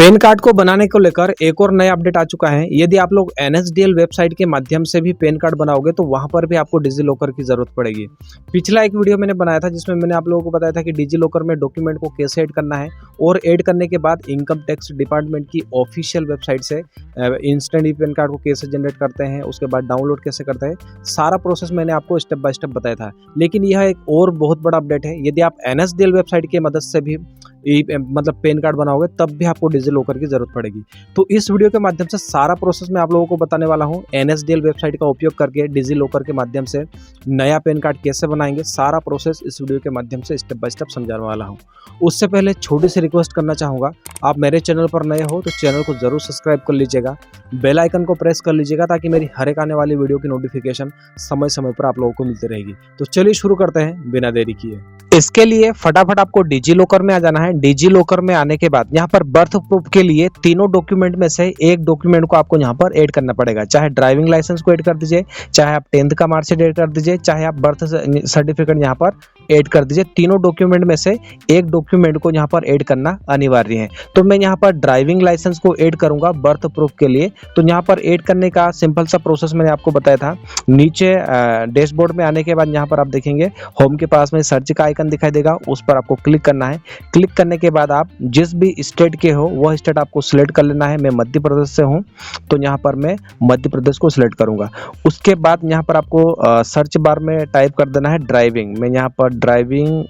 Pan card को बनाने को लेकर एक और नया अपडेट आ चुका है। यदि आप लोग एनएसडीएल वेबसाइट के माध्यम से भी पैन कार्ड बनाओगे तो वहां पर भी आपको डिजी लॉकर की जरूरत पड़ेगी। पिछला एक वीडियो मैंने बनाया था जिसमें मैंने आप लोगों को बताया था कि डिजी लॉकर में डॉक्यूमेंट को कैसे ऐड करना है और ऐड करने के बाद इनकम टैक्स डिपार्टमेंट की ऑफिशियल वेबसाइट से इंस्टेंट ई पैन कार्ड को कैसे जनरेट करते हैं, उसके बाद डाउनलोड कैसे करते हैं, सारा प्रोसेस मैंने आपको स्टेप बाय स्टेप बताया था। लेकिन यह एक और बहुत बड़ा अपडेट है। यदि आप एनएसडीएल वेबसाइट की मदद से भी मतलब पैन कार्ड बनाओगे तब भी आपको डिजी लॉकर की जरूरत पड़ेगी। तो इस वीडियो के माध्यम से सारा प्रोसेस मैं आप लोगों को बताने वाला हूं। एनएसडीएल वेबसाइट का उपयोग करके डिजी लॉकर के माध्यम से नया पैन कार्ड कैसे बनाएंगे, सारा प्रोसेस इस वीडियो के माध्यम से स्टेप बाय स्टेप समझाने वाला हूं। उससे पहले छोटी सी रिक्वेस्ट करना चाहूँगा, आप मेरे चैनल पर नए हो तो चैनल को जरूर सब्सक्राइब कर लीजिएगा, बेल आइकन को प्रेस कर लीजिएगा ताकि मेरी हर एक आने वाली वीडियो की नोटिफिकेशन समय समय पर आप लोगों को मिलती रहेगी। तो चलिए शुरू करते हैं बिना देरी किए। इसके लिए फटाफट आपको डिजी लॉकर में आ जाना है। डिजी लॉकर में आने के बाद यहाँ पर बर्थ प्रूफ के लिए तीनों डॉक्यूमेंट में से एक डॉक्यूमेंट को आपको यहाँ पर ऐड करना पड़ेगा। चाहे ड्राइविंग लाइसेंस को ऐड कर दीजिए, चाहे आप 10th का मार्कशीट ऐड कर दीजिए, चाहे आप बर्थ सर्टिफिकेट यहाँ पर ऐड कर दीजिए। तीनों डॉक्यूमेंट में से एक डॉक्यूमेंट को यहाँ पर ऐड करना अनिवार्य है। तो मैं यहाँ पर ड्राइविंग लाइसेंस को ऐड करूंगा बर्थ प्रूफ के लिए। तो यहाँ पर ऐड करने का सिंपल सा प्रोसेस मैंने आपको बताया था। नीचे डैशबोर्ड में आने के बाद यहाँ पर आप देखेंगे होम के पास में सर्च का आइकन दिखाई देगा, उस पर आपको क्लिक करना है। क्लिक करने के बाद आप जिस भी स्टेट के हो वह स्टेट आपको सिलेक्ट कर लेना है। मैं मध्य प्रदेश से हूँ तो यहाँ पर मैं मध्य प्रदेश को सिलेक्ट करूंगा। उसके बाद यहाँ पर आपको सर्च बार में टाइप कर देना है ड्राइविंग। मैं यहाँ पर ड्राइविंग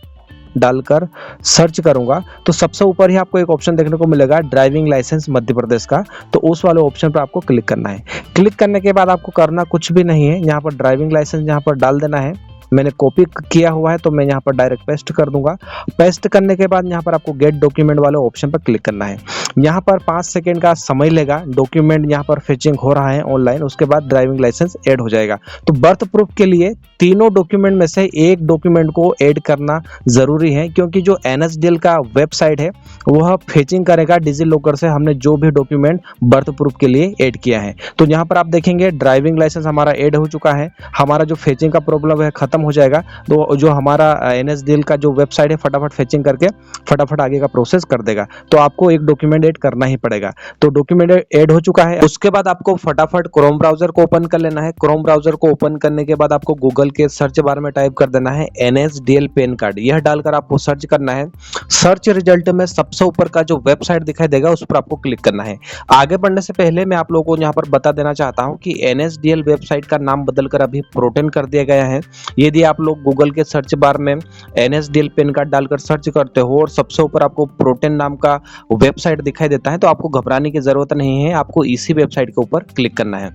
डालकर सर्च करूंगा तो सबसे ऊपर ही आपको एक ऑप्शन देखने को मिलेगा ड्राइविंग लाइसेंस मध्य प्रदेश का। तो उस वाले ऑप्शन पर आपको क्लिक करना है। क्लिक करने के बाद आपको करना कुछ भी नहीं है, यहाँ पर ड्राइविंग लाइसेंस यहाँ पर डाल देना है। मैंने कॉपी किया हुआ है तो मैं यहाँ पर डायरेक्ट पेस्ट कर दूंगा। पेस्ट करने के बाद यहाँ पर आपको गेट डॉक्यूमेंट वाले ऑप्शन पर क्लिक करना है। यहाँ पर 5 सेकंड का समय लेगा। डॉक्यूमेंट यहाँ पर फेचिंग हो रहा है ऑनलाइन, उसके बाद ड्राइविंग लाइसेंस ऐड हो जाएगा। तो बर्थ प्रूफ के लिए तीनों डॉक्यूमेंट में से एक डॉक्यूमेंट को ऐड करना जरूरी है, क्योंकि जो एनएसडीएल का वेबसाइट है वह फेचिंग करेगा डिजी लॉकर से हमने जो भी डॉक्यूमेंट बर्थ प्रूफ के लिए ऐड किया है। तो यहाँ पर आप देखेंगे ड्राइविंग लाइसेंस हमारा ऐड हो चुका है। हमारा जो फेचिंग का प्रॉब्लम है खत्म हो जाएगा। तो जो हमारा एनएसडीएल का जो वेबसाइट है फटाफट फेचिंग करके फटाफट आगे का प्रोसेस कर देगा। तो आपको एक डॉक्यूमेंट ऐड करना ही पड़ेगा। तो डॉक्यूमेंट ऐड हो चुका है। उसके बाद आपको फटाफट क्रोम ब्राउजर को ओपन कर लेना है। क्रोम ब्राउजर को ओपन करने के बाद आपको गूगल के सर्च बार में टाइप कर देना है एनएसडीएल पैन कार्ड। यह डालकर आपको सर्च करना है। सर्च रिजल्ट में सबसे ऊपर का जो वेबसाइट दिखाई देगा उस पर आपको क्लिक करना है। आगे बढ़ने से पहले मैं आप लोगों को यहाँ पर बता देना चाहता हूँ कि एनएसडीएल वेबसाइट का नाम बदलकर अभी प्रोटेन कर दिया गया है। यदि आप लोग गूगल के सर्च बार में एनएसडीएल पैन कार्ड डालकर सर्च करते हो और सबसे ऊपर आपको प्रोटेन नाम का वेबसाइट दिखाई देता है तो आपको घबराने की जरूरत नहीं है। आपको इसी वेबसाइट के ऊपर क्लिक करना है।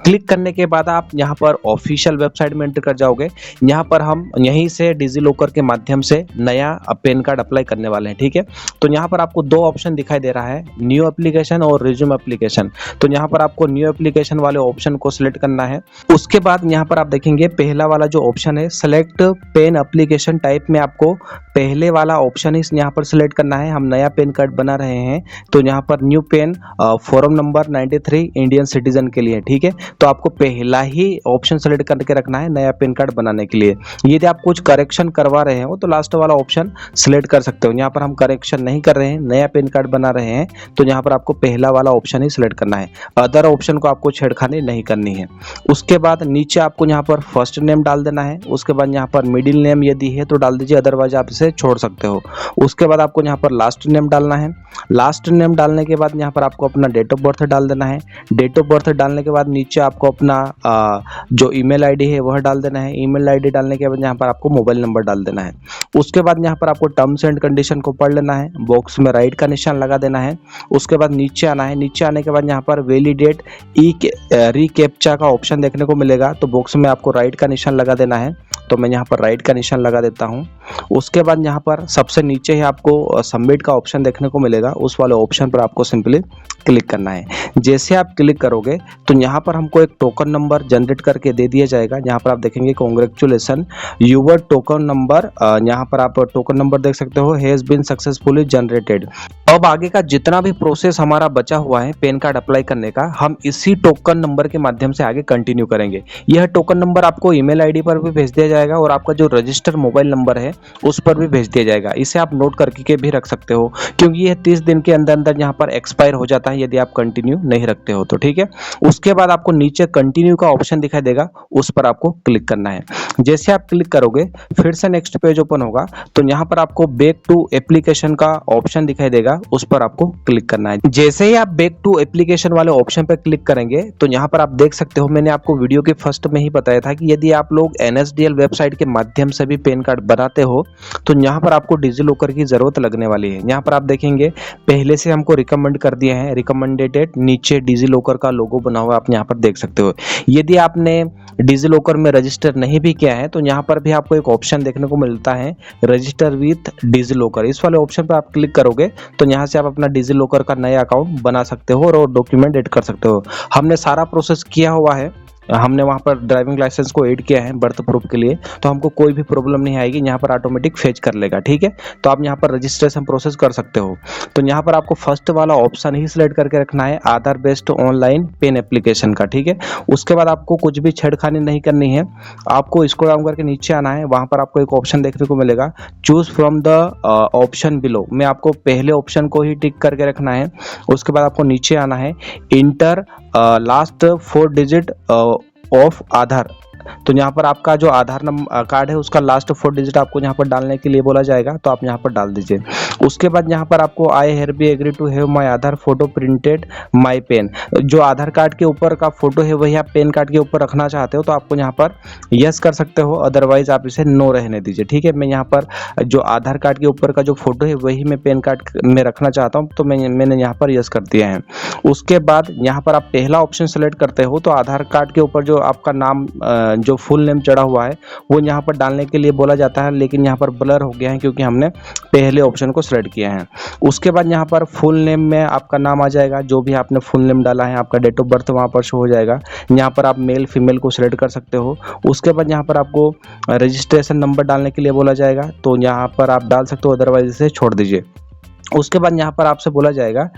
क्लिक करने के बाद आप यहाँ पर ऑफिशियल वेबसाइट में एंटर कर जाओगे। यहाँ पर हम यहीं से डिजी लॉकर के माध्यम से नया पैन कार्ड अप्लाई करने वाले हैं, ठीक है। तो यहाँ पर आपको दो ऑप्शन दिखाई दे रहा है, न्यू एप्लीकेशन और रिज्यूम एप्लीकेशन। तो यहाँ पर आपको न्यू एप्लीकेशन वाले ऑप्शन को सिलेक्ट करना है। उसके बाद यहाँ पर आप देखेंगे पहला वाला जो ऑप्शन है सेलेक्ट पेन एप्लीकेशन टाइप में आपको पहले वाला ऑप्शन इस यहाँ पर सिलेक्ट करना है। हम नया पैन कार्ड बना रहे हैं तो यहाँ पर new PAN form number 93 Indian citizen के लिए, ठीक है। तो आपको पहला ही ऑप्शन सेलेक्ट करके रखना है नया पैन कार्ड बनाने के लिए। यदि आप कुछ करेक्शन करवा रहे हो तो लास्ट वाला ऑप्शन सिलेक्ट कर सकते हो। यहाँ पर हम करेक्शन नहीं कर रहे हैं, नया पैन कार्ड बना रहे हैं तो यहाँ पर आपको पहला वाला ऑप्शन ही सिलेक्ट करना है। अदर ऑप्शन को आपको छेड़खानी नहीं करनी है। उसके बाद नीचे आपको यहाँ पर फर्स्ट नेम डाल देना है। उसके बाद यहाँ पर मिडिल नेम यदि है तो डाल दीजिए, अदरवाइज आप इसे छोड़ सकते हो। उसके बाद आपको यहाँ पर लास्ट नेम डालना है। लास्ट नेम डालने के बाद यहाँ पर आपको अपना डेट ऑफ बर्थ डाल देना है। डेट ऑफ बर्थ डालने के बाद नीचे आपको अपना जो ईमेल आईडी है वह डाल देना है। ईमेल आईडी डालने के बाद यहाँ पर आपको मोबाइल नंबर डाल देना है। उसके बाद यहाँ पर आपको टर्म्स एंड कंडीशन को पढ़ लेना है। बॉक्स में राइट का निशान लगा देना है। उसके बाद नीचे आना है। नीचे आने के बाद यहाँ पर वैलिडेट रीकैप्चा का ऑप्शन देखने को मिलेगा तो बॉक्स में आपको राइट का निशान लगा देना है। तो मैं यहाँ पर राइट का निशान लगा देता हूँ। उसके बाद यहाँ पर सबसे नीचे ही आपको सबमिट का ऑप्शन देखने को मिलेगा, उस वाले ऑप्शन पर आपको सिंपली क्लिक करना है। जैसे आप क्लिक करोगे तो यहाँ पर हमको एक टोकन नंबर जनरेट करके दे दिया जाएगा। यहाँ पर आप देखेंगे कांग्रेचुलेसन यूर टोकन नंबर, यहाँ पर आप टोकन नंबर देख सकते हो, हैज बीन सक्सेसफुली जनरेटेड। अब आगे का जितना भी प्रोसेस हमारा बचा हुआ है पैन कार्ड अप्लाई करने का, हम इसी टोकन नंबर के माध्यम से आगे कंटिन्यू करेंगे। यह टोकन नंबर आपको ईमेल आईडी पर भी भेज दिया जाएगा और आपका जो रजिस्टर मोबाइल नंबर है उस पर भी भेज दिया जाएगा। इसे आप नोट करके भी रख सकते हो, क्योंकि यह 30 दिन के अंदर अंदर यहाँ पर एक्सपायर हो जाता है यदि आप कंटिन्यू नहीं रखते हो तो। ठीक है, उसके बाद आपको नीचे कंटिन्यू का ऑप्शन दिखाई देगा, उस पर आपको क्लिक करना है। जैसे आप क्लिक करोगे फिर से नेक्स्ट पेज ओपन होगा, तो यहाँ पर आपको बैक टू एप्लीकेशन का ऑप्शन दिखाई देगा, उस पर आपको क्लिक करना है। जैसे ही आप बैक टू एप्लीकेशन वाले ऑप्शन पर क्लिक करेंगे तो यहाँ पर आप देख सकते हो, मैंने आपको वीडियो के फर्स्ट में ही बताया था कि यदि आप लोग NSDL वेबसाइट के माध्यम से भी पैन कार्ड बनाते हो तो यहाँ पर आपको डिजी लॉकर की जरूरत लगने वाली है। यहाँ पर आप देखेंगे पहले से हमको रिकमेंड कर दिए हैं, रिकमेंडेड, नीचे डिजी लॉकर का लोगो बना हुआ आप यहाँ पर देख सकते हो। यदि आपने डिजी लॉकर में रजिस्टर नहीं भी किया है तो यहाँ पर भी आपको एक ऑप्शन देखने को मिलता है, रजिस्टर विथ डिजी लॉकर। इस वाले ऑप्शन पर आप क्लिक करोगे तो यहाँ से आप अपना डिजी लॉकर का नया अकाउंट बना सकते हो और डॉक्यूमेंट ऐड कर सकते हो। हमने सारा प्रोसेस किया हुआ है, हमने वहाँ पर ड्राइविंग लाइसेंस को ऐड किया है बर्थ प्रूफ के लिए, तो हमको कोई भी प्रॉब्लम नहीं आएगी, यहाँ पर ऑटोमेटिक फेच कर लेगा। ठीक है, तो आप यहाँ पर रजिस्ट्रेशन प्रोसेस कर सकते हो। तो यहाँ पर आपको फर्स्ट वाला ऑप्शन ही सिलेक्ट करके रखना है, आधार बेस्ड ऑनलाइन पेन एप्लीकेशन का। ठीक है, उसके बाद आपको कुछ भी छेड़खानी नहीं करनी है, आपको स्क्रॉल डाउन करके नीचे आना है। वहाँ पर आपको एक ऑप्शन देखने को मिलेगा, choose from the option below, में आपको पहले ऑप्शन को ही टिक करके रखना है। उसके बाद आपको नीचे आना है, इंटर लास्ट 4 डिजिट ऑफ आधार, तो यहाँ पर आपका जो आधार कार्ड है उसका लास्ट 4 डिजिट आपको यहाँ पर डालने के लिए बोला जाएगा, तो आप यहाँ पर डाल दीजिए। उसके बाद यहाँ पर आपको I hereby agree to have my Aadhaar photo printed my pen, जो आधार कार्ड के ऊपर का फोटो है वही आप पेन कार्ड के ऊपर रखना चाहते हो तो आपको यहाँ पर यस कर सकते हो, अदरवाइज आप इसे नो रहने दीजिए। ठीक है, मैं यहाँ पर जो आधार कार्ड के ऊपर का जो फोटो है वही मैं पेन कार्ड में रखना चाहता हूँ, तो मैंने यहाँ पर यस कर दिया है। उसके बाद यहाँ पर आप पहला ऑप्शन सेलेक्ट करते हो, तो आधार कार्ड के ऊपर जो आपका नाम जो फुल नेम चढ़ा हुआ है वो यहाँ पर डालने के लिए बोला जाता है, लेकिन यहाँ पर ब्लर हो गया है क्योंकि हमने पहले ऑप्शन को सिलेक्ट किया है। उसके बाद यहाँ पर फुल नेम में आपका नाम आ जाएगा, जो भी आपने फुल नेम डाला है, आपका डेट ऑफ बर्थ वहाँ पर शो हो जाएगा। यहाँ पर आप मेल फीमेल को सिलेक्ट कर सकते हो। उसके बाद यहाँ पर आपको रजिस्ट्रेशन नंबर डालने के लिए बोला जाएगा, तो यहाँ पर आप डाल सकते हो, अदरवाइज इसे छोड़ दीजिए। उसके बाद यहाँ पर आपसे बोला जाएगा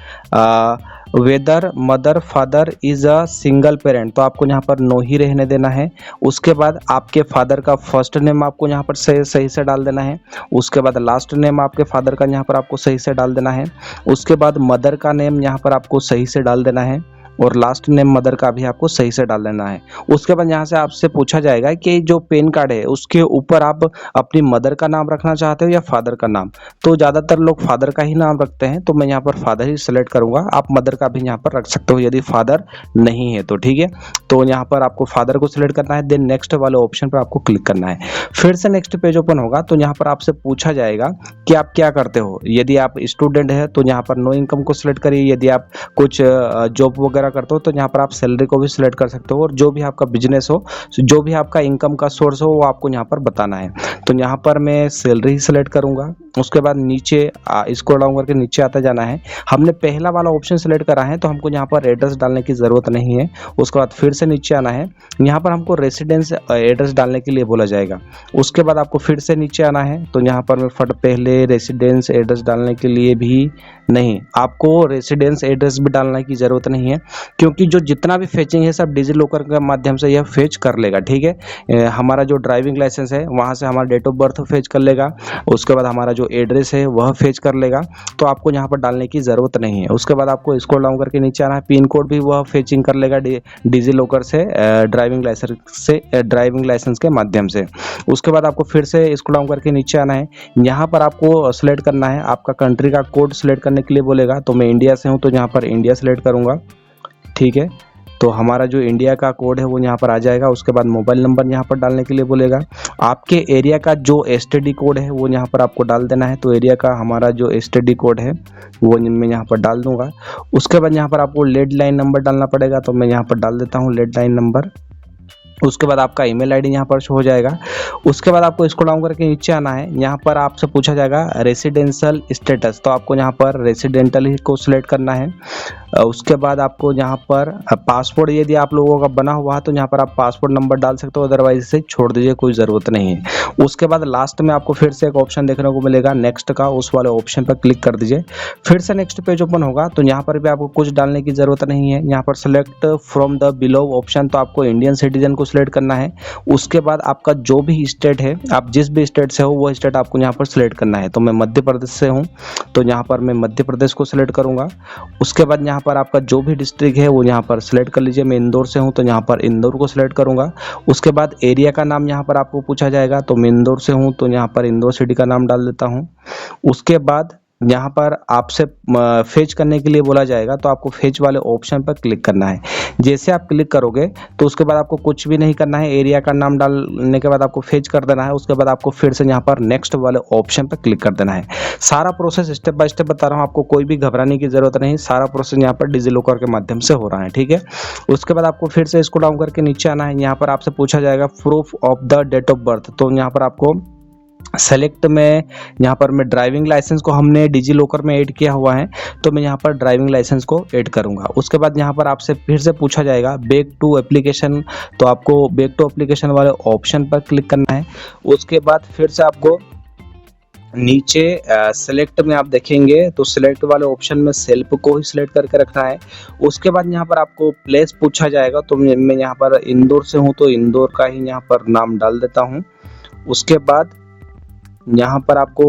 whether mother father is a single parent, तो आपको यहाँ पर नो ही रहने देना है। उसके बाद आपके फादर का फर्स्ट नेम आपको यहाँ पर सही से डाल देना है। उसके बाद लास्ट नेम आपके फादर का यहाँ पर आपको सही से डाल देना है। उसके बाद मदर का नेम यहाँ पर आपको सही से डाल देना है और लास्ट नेम मदर का भी आपको सही से डाल देना है। उसके बाद यहाँ से आपसे पूछा जाएगा कि जो पेन कार्ड है उसके ऊपर आप अपनी मदर का नाम रखना चाहते हो या फादर का नाम, तो ज़्यादातर लोग फादर का ही नाम रखते हैं, तो मैं यहाँ पर फादर ही सिलेक्ट करूँगा। आप मदर का भी यहाँ पर रख सकते हो यदि फादर नहीं है तो। ठीक है, तो यहाँ पर आपको फादर को सिलेक्ट करना है, देन नेक्स्ट वाले ऑप्शन पर आपको क्लिक करना है। फिर से नेक्स्ट पेज ओपन होगा, तो यहाँ पर आपसे पूछा जाएगा कि आप क्या करते हो। यदि आप स्टूडेंट है तो यहाँ पर नो इनकम को सिलेक्ट करिए, यदि आप कुछ जॉब वगैरह करते हो तो यहाँ पर आप सैलरी को भी सिलेक्ट कर सकते हो, और जो भी आपका बिजनेस हो, जो भी आपका इनकम का सोर्स हो, वो आपको यहाँ पर बताना है। तो यहाँ पर मैं सैलरी ही सिलेक्ट करूँगा। उसके बाद नीचे इसको डाउन करके नीचे आता जाना है। हमने पहला वाला ऑप्शन सिलेक्ट करा है तो हमको यहाँ पर एड्रेस डालने की ज़रूरत नहीं है। उसके बाद फिर से नीचे आना है, यहाँ पर हमको रेसिडेंस एड्रेस डालने के लिए बोला जाएगा। उसके बाद आपको फिर से नीचे आना है, तो यहाँ पर मैं पहले रेसिडेंस एड्रेस डालने के लिए भी नहीं, आपको रेसिडेंस एड्रेस भी डालने की ज़रूरत नहीं है, क्योंकि जो जितना भी फेचिंग है सब डिजी लॉकर के माध्यम से यह फेच कर लेगा। ठीक है, हमारा जो ड्राइविंग लाइसेंस है वहाँ से हमारा डेट ऑफ बर्थ फेच कर लेगा, उसके बाद हमारा जो एड्रेस है वह फेच कर लेगा, तो आपको यहाँ पर डालने की ज़रूरत नहीं है। उसके बाद आपको स्क्रॉल डाउन करके नीचे आना है, पिन कोड भी वह फेचिंग कर लेगा डिजी लॉकर से ड्राइविंग लाइसेंस के माध्यम से। उसके बाद आपको फिर से स्क्रॉल डाउन करके नीचे आना है, यहाँ पर आपको सिलेक्ट करना है, आपका कंट्री का कोड सिलेक्ट करने के लिए बोलेगा, तो मैं इंडिया से हूँ तो यहाँ पर इंडिया सिलेक्ट करूँगा। ठीक है, तो हमारा जो इंडिया का कोड है वो यहाँ पर आ जाएगा। उसके बाद मोबाइल नंबर यहाँ पर डालने के लिए बोलेगा, आपके एरिया का जो एसटीडी कोड है वो यहाँ पर आपको डाल देना है, तो एरिया का हमारा जो एसटीडी कोड है वो मैं यहाँ पर डाल दूंगा। उसके बाद यहाँ पर आपको लैंडलाइन नंबर डालना पड़ेगा, तो मैं यहाँ पर डाल देता हूँ लैंडलाइन नंबर। उसके बाद आपका ईमेल आईडी यहाँ पर शो हो जाएगा। उसके बाद आपको स्क्रॉल डाउन करके नीचे आना है, यहाँ पर आपसे पूछा जाएगा रेसिडेंशियल स्टेटस, तो आपको यहाँ पर रेसिडेंटल ही को सिलेक्ट करना है। उसके बाद आपको यहाँ पर पासपोर्ट यदि आप लोगों का बना हुआ है तो यहाँ पर आप पासपोर्ट नंबर डाल सकते हो, अदरवाइज इसे छोड़ दीजिए, कोई ज़रूरत नहीं है। उसके बाद लास्ट में आपको फिर से एक ऑप्शन देखने को मिलेगा नेक्स्ट का, उस वाले ऑप्शन पर क्लिक कर दीजिए। फिर से नेक्स्ट पेज ओपन होगा तो यहाँ पर भी आपको कुछ डालने की ज़रूरत नहीं है। यहाँ पर select from the below option, तो आपको इंडियन सिटीजन को सिलेक्ट करना है। उसके बाद आपका जो भी स्टेट है, आप जिस भी स्टेट से हो वो स्टेट आपको यहाँ पर सिलेक्ट करना है। तो मैं मध्य प्रदेश से हूँ तो यहाँ पर मैं मध्य प्रदेश को सिलेक्ट करूँगा। उसके बाद यहाँ पर आपका जो भी डिस्ट्रिक्ट है वो यहाँ पर सिलेक्ट कर लीजिए। मैं इंदौर से हूँ तो यहाँ पर इंदौर को सिलेक्ट करूँगा। उसके बाद एरिया का नाम यहाँ पर आपको पूछा जाएगा, तो मैं इंदौर से हूँ तो यहाँ पर इंदौर सिटी का नाम डाल देता हूँ। उसके बाद यहाँ पर आपसे फेच करने के लिए बोला जाएगा, तो आपको फेच वाले ऑप्शन पर क्लिक करना है। जैसे आप क्लिक करोगे तो उसके बाद आपको कुछ भी नहीं करना है, एरिया का नाम डालने के बाद आपको फेच कर देना है। उसके बाद आपको फिर से यहाँ पर नेक्स्ट वाले ऑप्शन पर क्लिक कर देना है। सारा प्रोसेस स्टेप बाय स्टेप बता रहा हूँ, आपको कोई भी घबराने की जरूरत नहीं। सारा प्रोसेस यहाँ पर डिजिलॉकर के माध्यम से हो रहा है, ठीक है। उसके बाद आपको फिर से इसको डाउन करके नीचे आना है। यहाँ पर आपसे पूछा जाएगा proof of the date of birth, तो यहाँ पर आपको सेलेक्ट में यहाँ पर मैं ड्राइविंग लाइसेंस को हमने डिजिलॉकर में ऐड किया हुआ है तो मैं यहाँ पर ड्राइविंग लाइसेंस को ऐड करूँगा। उसके बाद यहाँ पर आपसे फिर से पूछा जाएगा बैक टू एप्लीकेशन, तो आपको बैक टू एप्लीकेशन वाले ऑप्शन पर क्लिक करना है। उसके बाद फिर से आपको नीचे सेलेक्ट में आप देखेंगे तो सिलेक्ट वाले ऑप्शन में सेल्फ को ही सिलेक्ट करके रखना है। उसके बाद यहाँ पर आपको प्लेस पूछा जाएगा, तो मैं यहाँ पर इंदौर से हूँ तो इंदौर का ही यहाँ पर नाम डाल देता हूँ। उसके बाद यहाँ पर आपको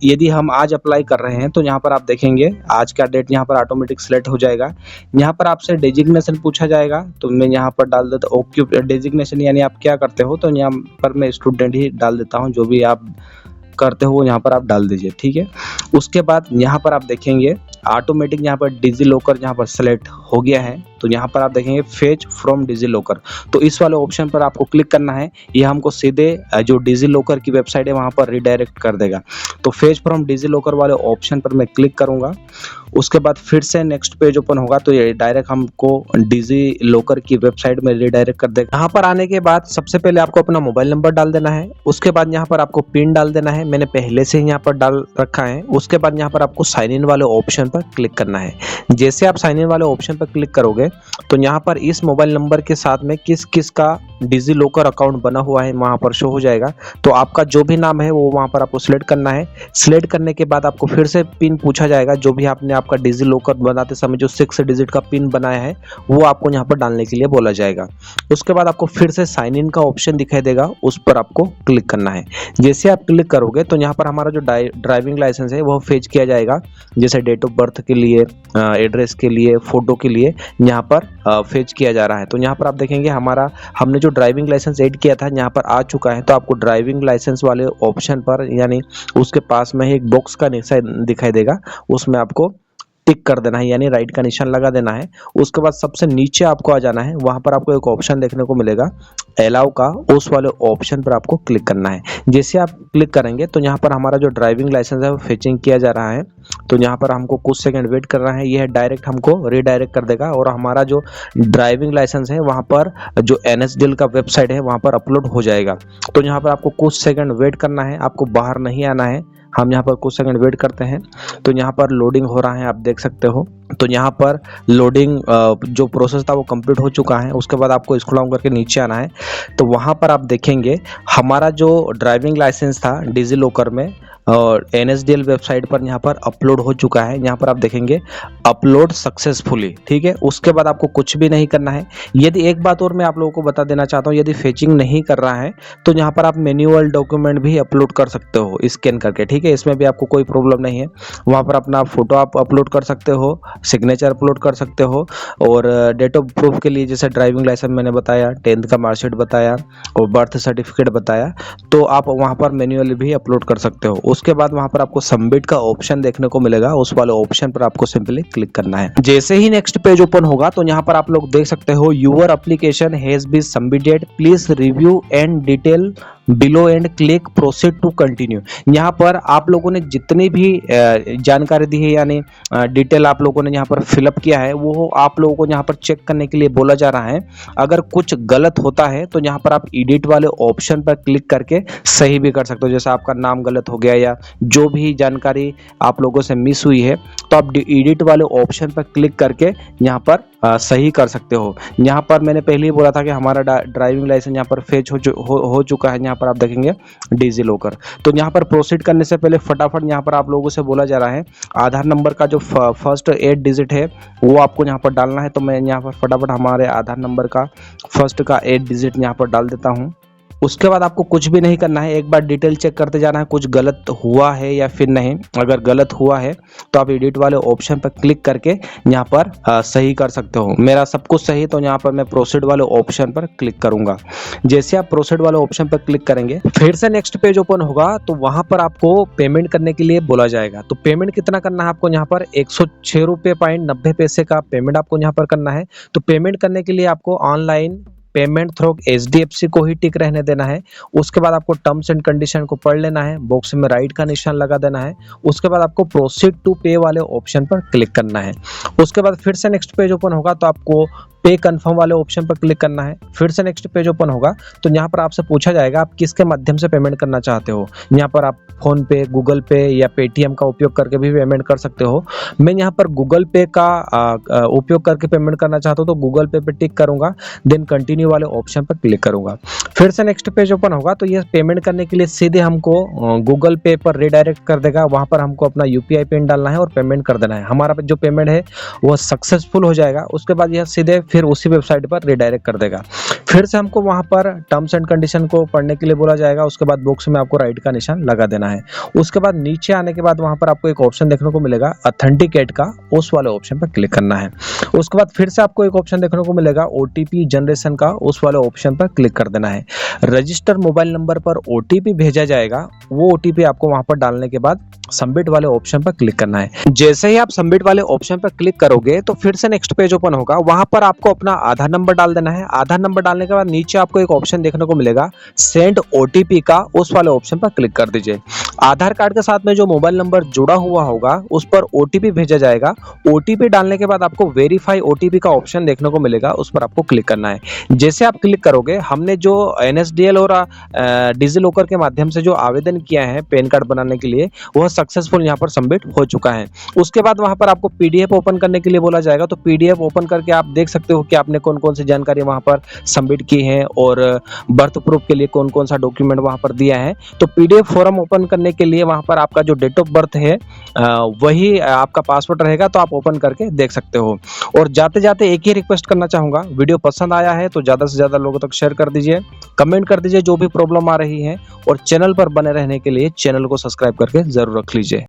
यदि हम आज अप्लाई कर रहे हैं तो यहाँ पर आप देखेंगे आज का डेट यहाँ पर ऑटोमेटिक सिलेक्ट हो जाएगा। यहाँ पर आपसे डेजिग्नेशन पूछा जाएगा, तो मैं यहाँ पर डाल देता हूँ डेजिग्नेशन यानी आप क्या करते हो, तो यहाँ पर मैं स्टूडेंट ही डाल देता हूँ। जो भी आप करते हो यहाँ पर आप डाल दीजिए, ठीक है। उसके बाद यहाँ पर आप देखेंगे ऑटोमेटिक यहाँ पर डिजिलॉकर यहाँ पर सेलेक्ट हो गया है, तो यहाँ पर आप देखेंगे फेच फ्रॉम डिजिलॉकर, तो इस वाले ऑप्शन पर आपको क्लिक करना है। ये हमको सीधे जो डिजिलॉकर की वेबसाइट है वहाँ पर रिडायरेक्ट कर देगा। तो फेच फ्रॉम डिजिलॉकर वाले ऑप्शन पर मैं क्लिक करूँगा। उसके बाद फिर से नेक्स्ट पेज ओपन होगा तो ये डायरेक्ट हमको डिजिलॉकर की वेबसाइट में रिडायरेक्ट कर देगा। यहाँ पर आने के बाद सबसे पहले आपको अपना मोबाइल नंबर डाल देना है। उसके बाद यहाँ पर आपको पिन डाल देना है, मैंने पहले से ही यहाँ पर डाल रखा है। उसके बाद यहाँ पर आपको साइन इन वाले ऑप्शन पर क्लिक करना है। जैसे आप साइन इन वाले ऑप्शन पर क्लिक करोगे तो यहाँ पर इस मोबाइल नंबर के साथ में किस किस का डिजिलॉकर अकाउंट बना हुआ है वहाँ पर शो हो जाएगा। तो आपका जो भी नाम है वो वहाँ पर आपको सिलेक्ट करना है। सिलेक्ट करने के बाद आपको फिर से पिन पूछा जाएगा, जो भी आपने आपका डिजिलॉकर बनाते समय जो 6 डिजिट का पिन बनाया है वो आपको यहाँ पर डालने के लिए बोला जाएगा। उसके बाद आपको फिर से साइन इन का ऑप्शन दिखाई देगा, उस पर आपको क्लिक करना है। जैसे आप क्लिक करोगे तो यहाँ पर हमारा जो ड्राइविंग लाइसेंस है वो फेच किया जाएगा, जैसे डेट ऑफ बर्थ के लिए, एड्रेस के लिए, फोटो के लिए यहाँ पर फेच किया जा रहा है। तो यहाँ पर आप देखेंगे हमने जो ड्राइविंग लाइसेंस ऐड किया था यहाँ पर आ चुका है। तो आपको ड्राइविंग लाइसेंस वाले ऑप्शन पर यानी उसके पास में एक बॉक्स का निशान दिखाई देगा, उसमें आपको टिक कर देना है यानी राइट का निशान लगा देना है। उसके बाद सबसे नीचे आपको आ जाना है, वहां पर आपको एक ऑप्शन देखने को मिलेगा अलाउ का, उस वाले ऑप्शन पर आपको क्लिक करना है। जैसे आप क्लिक करेंगे तो यहाँ पर हमारा जो ड्राइविंग लाइसेंस है वो फेचिंग किया जा रहा है। तो यहाँ पर हमको कुछ सेकंड वेट करना है, यह डायरेक्ट हमको रिडायरेक्ट कर देगा और हमारा जो ड्राइविंग लाइसेंस है वहाँ पर जो NSDL का वेबसाइट है वहाँ पर अपलोड हो जाएगा। तो यहाँ पर आपको कुछ सेकंड वेट करना है, आपको बाहर नहीं आना है। हम यहाँ पर कुछ सेकंड वेट करते हैं तो यहाँ पर लोडिंग हो रहा है, आप देख सकते हो। तो यहाँ पर लोडिंग जो प्रोसेस था वो कंप्लीट हो चुका है। उसके बाद आपको स्क्रॉल डाउन करके नीचे आना है, तो वहाँ पर आप देखेंगे हमारा जो ड्राइविंग लाइसेंस था डिजिलॉकर में और NSDL वेबसाइट पर यहाँ पर अपलोड हो चुका है। यहाँ पर आप देखेंगे अपलोड सक्सेसफुली, ठीक है। उसके बाद आपको कुछ भी नहीं करना है। यदि एक बात और मैं आप लोगों को बता देना चाहता हूँ, यदि फेचिंग नहीं कर रहा है तो यहाँ पर आप मैन्युअल डॉक्यूमेंट भी अपलोड कर सकते हो स्कैन करके, ठीक है। इसमें भी आपको कोई प्रॉब्लम नहीं है। वहाँ पर अपना फोटो आप अपलोड कर सकते हो, सिग्नेचर अपलोड कर सकते हो और डेट ऑफ प्रूफ के लिए जैसे ड्राइविंग लाइसेंस मैंने बताया, 10th का मार्कशीट बताया और बर्थ सर्टिफिकेट बताया, तो आप वहाँ पर मैन्युअली भी अपलोड कर सकते हो। उसके बाद वहां पर आपको सबमिट का ऑप्शन देखने को मिलेगा, उस वाले ऑप्शन पर आपको सिंपली क्लिक करना है। जैसे ही नेक्स्ट पेज ओपन होगा तो यहाँ पर आप लोग देख सकते हो your application has been submitted, please review and detail below and click proceed to continue. यहाँ पर आप लोगों ने जितनी भी जानकारी दी है यानी डिटेल आप लोगों ने यहाँ पर फिलअप किया है वो आप लोगों को यहाँ पर चेक करने के लिए बोला जा रहा है। अगर कुछ गलत होता है तो यहाँ पर आप एडिट वाले ऑप्शन पर क्लिक करके सही भी कर सकते हो। जैसे आपका नाम गलत हो गया या जो भी जानकारी आप लोगों से मिस हुई है तो आप एडिट वाले ऑप्शन पर क्लिक करके यहाँ पर सही कर सकते हो। यहाँ पर मैंने पहले ही बोला था कि हमारा ड्राइविंग लाइसेंस यहाँ पर फेच हो चुका है। यहाँ पर आप देखेंगे डिजी लॉकर। तो यहाँ पर प्रोसीड करने से पहले फटाफट यहाँ पर आप लोगों से बोला जा रहा है आधार नंबर का जो फर्स्ट 8 डिजिट है वो आपको यहाँ पर डालना है। तो मैं यहाँ पर फटाफट हमारे आधार नंबर का फर्स्ट का 8 डिजिट यहाँ पर डाल देता हूँ। उसके बाद आपको कुछ भी नहीं करना है, एक बार डिटेल चेक करते जाना है कुछ गलत हुआ है या फिर नहीं। अगर गलत हुआ है तो आप एडिट वाले ऑप्शन पर क्लिक करके यहाँ पर सही कर सकते हो। मेरा सब कुछ सही तो यहाँ पर मैं प्रोसीड वाले ऑप्शन पर क्लिक करूंगा। जैसे आप प्रोसीड वाले ऑप्शन पर क्लिक करेंगे फिर से नेक्स्ट पेज ओपन होगा तो वहां पर आपको पेमेंट करने के लिए बोला जाएगा। तो पेमेंट कितना करना है आपको, यहाँ पर 106 रुपये 90 पैसे का पेमेंट आपको यहाँ पर करना है। तो पेमेंट करने के लिए आपको ऑनलाइन पेमेंट थ्रू HDFC को ही टिक रहने देना है। उसके बाद आपको टर्म्स एंड कंडीशन को पढ़ लेना है, बॉक्स में राइट का निशान लगा देना है। उसके बाद आपको प्रोसीड टू पे वाले ऑप्शन पर क्लिक करना है। उसके बाद फिर से नेक्स्ट पेज ओपन होगा तो आपको पे कंफर्म वाले ऑप्शन पर क्लिक करना है। फिर से नेक्स्ट पेज ओपन होगा तो यहाँ पर आपसे पूछा जाएगा आप किसके माध्यम से पेमेंट करना चाहते हो। यहाँ पर आप फोन पे, गूगल पे या पेटीएम का उपयोग करके भी पेमेंट कर सकते हो। मैं यहाँ पर गूगल पे का उपयोग करके पेमेंट करना चाहता हूँ तो गूगल पे टिक करूंगा, देन कंटिन्यू वाले ऑप्शन पर क्लिक करूंगा। फिर से नेक्स्ट पेज ओपन होगा तो ये पेमेंट करने के लिए सीधे हमको गूगल पे पर रिडायरेक्ट कर देगा। वहां पर हमको अपना UPI पिन डालना है और पेमेंट कर देना है। हमारा जो पेमेंट है वो सक्सेसफुल हो जाएगा। उसके बाद यह सीधे फिर उसी वेबसाइट पर रिडायरेक्ट कर देगा। फिर से हमको वहां पर टर्म्स एंड कंडीशन को पढ़ने के लिए बोला जाएगा। उसके बाद बॉक्स में आपको राइट का निशान लगा देना है। उसके बाद नीचे आने के बाद वहां पर आपको एक ऑप्शन देखने को मिलेगा ऑथेंटिकेट का, उस वाले ऑप्शन पर क्लिक करना है। उसके बाद फिर से आपको एक ऑप्शन देखने को मिलेगा OTP जनरेशन का, उस वाले ऑप्शन पर क्लिक कर देना है। रजिस्टर मोबाइल नंबर पर OTP भेजा जाएगा, वो OTP आपको वहां पर डालने के बाद सबमिट वाले ऑप्शन पर क्लिक करना है। जैसे ही आप सबमिट वाले ऑप्शन पर क्लिक करोगे तो फिर से नेक्स्ट पेज ओपन होगा। वहां पर आपको अपना आधार नंबर डाल देना है। आधार नंबर डालने के बाद नीचे आपको एक ऑप्शन देखने को मिलेगा सेंड OTP का, उस वाले ऑप्शन पर क्लिक कर दीजिए। आधार कार्ड के साथ में जो मोबाइल नंबर जुड़ा हुआ होगा उस पर OTP भेजा जाएगा। OTP डालने के बाद आपको वेरीफाई OTP का ऑप्शन देखने को मिलेगा, उस पर आपको क्लिक करना है। जैसे आप क्लिक करोगे हमने जो NSDL और डिजी लॉकर के माध्यम से जो आवेदन किया है पैन कार्ड बनाने के लिए वह सक्सेसफुल यहाँ पर सबमिट हो चुका है। उसके बाद वहां पर आपको PDF ओपन करने के लिए बोला जाएगा। तो PDF ओपन करके आप देख सकते हो कि आपने कौन कौन सी जानकारी वहां पर सबमिट की है और बर्थ प्रूफ के लिए कौन कौन सा डॉक्यूमेंट वहां पर दिया है। तो PDF फॉर्म ओपन करने के लिए वहां पर आपका जो डेट ऑफ बर्थ है वही आपका पासवर्ड रहेगा, तो आप ओपन करके देख सकते हो। और जाते जाते एक ही रिक्वेस्ट करना चाहूंगा, वीडियो पसंद आया है तो ज्यादा से ज्यादा लोगों तक शेयर कर दीजिए, कमेंट कर दीजिए जो भी प्रॉब्लम आ रही है, और चैनल पर बने रहने के लिए चैनल को सब्सक्राइब करके जरूर रख लीजिए।